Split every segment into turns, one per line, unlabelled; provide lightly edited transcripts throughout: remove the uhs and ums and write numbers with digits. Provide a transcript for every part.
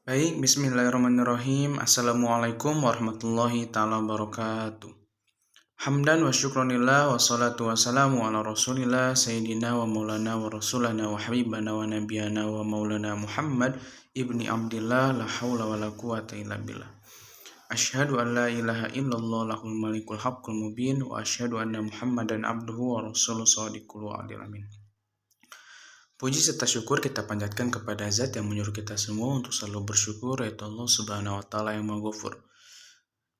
Baik, bismillahirrahmanirrahim. Assalamualaikum warahmatullahi ta'ala wabarakatuh. Hamdan wa syukronillah wa salatu wa salamu ala rasulillah Sayyidina wa maulana wa rasulana wa habibana wa nabiyana wa maulana Muhammad ibni Abdillah la hawla wa la quwata illa billah. Asyhadu an la ilaha illallah lahul malikul haqqul mubin wa asyhadu anna Muhammadan abduhu wa rasuluh shadiqul wa'adil amin. Puji serta syukur kita panjatkan kepada Zat yang menyuruh kita semua untuk selalu bersyukur, yaitu Allah Subhanahu wa Ta'ala yang Maha Ghafur.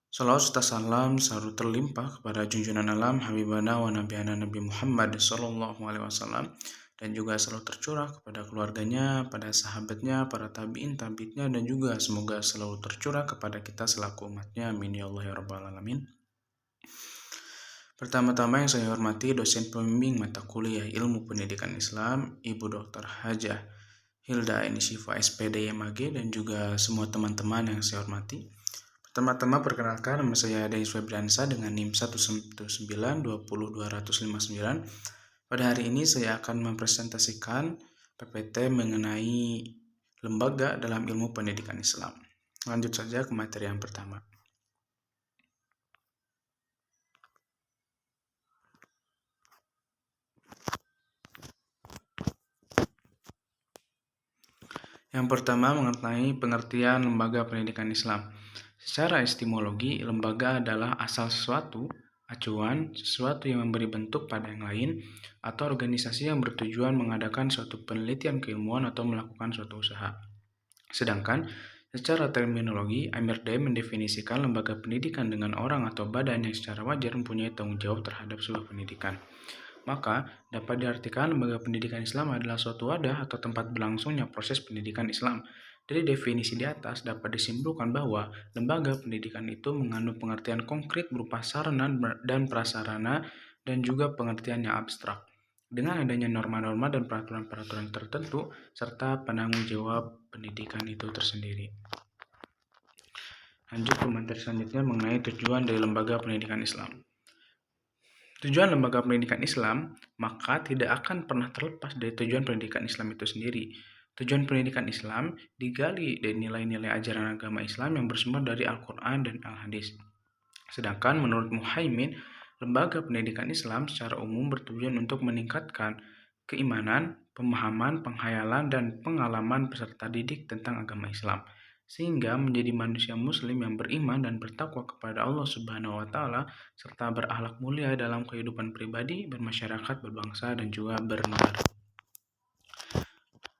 Salawat serta salam selalu terlimpah kepada junjungan alam Habibana wa Nabiyana Nabi Muhammad Sallallahu Alaihi Wasallam, dan juga selalu tercurah kepada keluarganya, pada sahabatnya, para tabiin, tabi'innya, dan juga semoga selalu tercurah kepada kita selaku umatnya. Amin ya Allah ya Rabbal Alamin. Pertama-tama yang saya hormati dosen pembimbing mata kuliah Ilmu Pendidikan Islam, Ibu Dr. Hajah Hilda Aini Syifa SPD MAG, dan juga semua teman-teman yang saya hormati. Pertama-tama perkenalkan, nama saya Dayus Febriansa dengan NIM 119200259. Pada hari ini saya akan mempresentasikan PPT mengenai lembaga dalam ilmu pendidikan Islam. Lanjut saja ke materi yang pertama. Yang pertama mengenai pengertian lembaga pendidikan Islam. Secara etimologi, lembaga adalah asal sesuatu, acuan, sesuatu yang memberi bentuk pada yang lain, atau organisasi yang bertujuan mengadakan suatu penelitian keilmuan atau melakukan suatu usaha. Sedangkan, secara terminologi, Amir Day mendefinisikan lembaga pendidikan dengan orang atau badan yang secara wajar mempunyai tanggung jawab terhadap sebuah pendidikan. Maka, dapat diartikan lembaga pendidikan Islam adalah suatu wadah atau tempat berlangsungnya proses pendidikan Islam. Dari definisi di atas dapat disimpulkan bahwa lembaga pendidikan itu mengandung pengertian konkret berupa sarana dan prasarana dan juga pengertian yang abstrak. Dengan adanya norma-norma dan peraturan-peraturan tertentu serta penanggung jawab pendidikan itu tersendiri. Lanjut ke materi selanjutnya mengenai tujuan dari lembaga pendidikan Islam. Tujuan lembaga pendidikan Islam maka tidak akan pernah terlepas dari tujuan pendidikan Islam itu sendiri. Tujuan pendidikan Islam digali dari nilai-nilai ajaran agama Islam yang bersumber dari Al-Quran dan Al-Hadis. Sedangkan menurut Muhaimin, lembaga pendidikan Islam secara umum bertujuan untuk meningkatkan keimanan, pemahaman, penghayalan, dan pengalaman peserta didik tentang agama Islam, sehingga menjadi manusia muslim yang beriman dan bertakwa kepada Allah Subhanahu wa Ta'ala, serta berakhlak mulia dalam kehidupan pribadi, bermasyarakat, berbangsa, dan juga bernegara.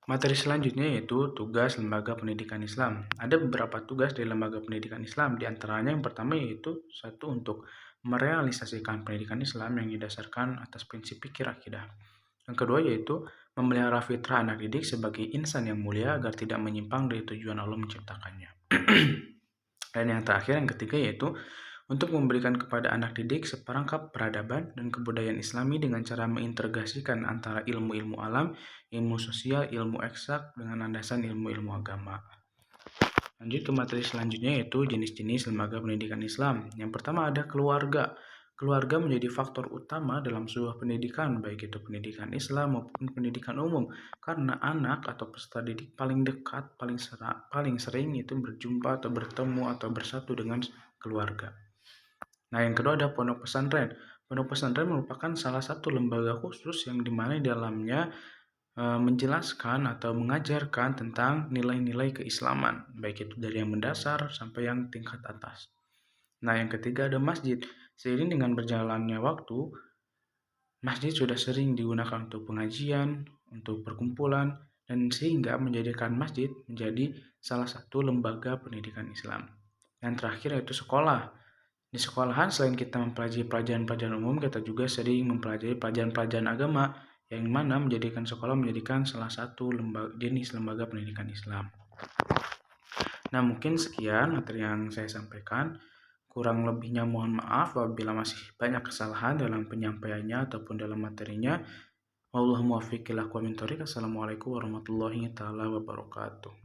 Materi selanjutnya yaitu tugas lembaga pendidikan Islam. Ada beberapa tugas dari lembaga pendidikan Islam, diantaranya yang pertama yaitu satu, untuk merealisasikan pendidikan Islam yang didasarkan atas prinsip pikir akidah. Yang kedua yaitu memelihara fitrah anak didik sebagai insan yang mulia agar tidak menyimpang dari tujuan Allah menciptakannya. Dan yang terakhir, yang ketiga yaitu untuk memberikan kepada anak didik seperangkap peradaban dan kebudayaan Islami dengan cara mengintegrasikan antara ilmu-ilmu alam, ilmu sosial, ilmu eksak dengan landasan ilmu-ilmu agama. Lanjut ke materi selanjutnya yaitu jenis-jenis lembaga pendidikan Islam. Yang pertama ada keluarga. Keluarga menjadi faktor utama dalam sebuah pendidikan, baik itu pendidikan Islam maupun pendidikan umum, karena anak atau peserta didik paling dekat, paling sering itu berjumpa atau bertemu atau bersatu dengan keluarga. Nah, yang kedua ada pondok pesantren. Pondok pesantren merupakan salah satu lembaga khusus yang dimana di dalamnya menjelaskan atau mengajarkan tentang nilai-nilai keislaman, baik itu dari yang mendasar sampai yang tingkat atas. Nah, yang ketiga ada masjid. Seiring dengan berjalannya waktu, masjid sudah sering digunakan untuk pengajian, untuk perkumpulan, dan sehingga menjadikan masjid menjadi salah satu lembaga pendidikan Islam. Yang terakhir yaitu sekolah. Di sekolahan selain kita mempelajari pelajaran-pelajaran umum, kita juga sering mempelajari pelajaran-pelajaran agama, yang mana menjadikan sekolah menjadikan salah satu jenis lembaga pendidikan Islam. Nah, mungkin sekian materi yang saya sampaikan. Kurang lebihnya mohon maaf apabila masih banyak kesalahan dalam penyampaiannya ataupun dalam materinya. Wallahu muwaffiq ila aqwamit thoriq. Assalamualaikum warahmatullahi taala wabarakatuh.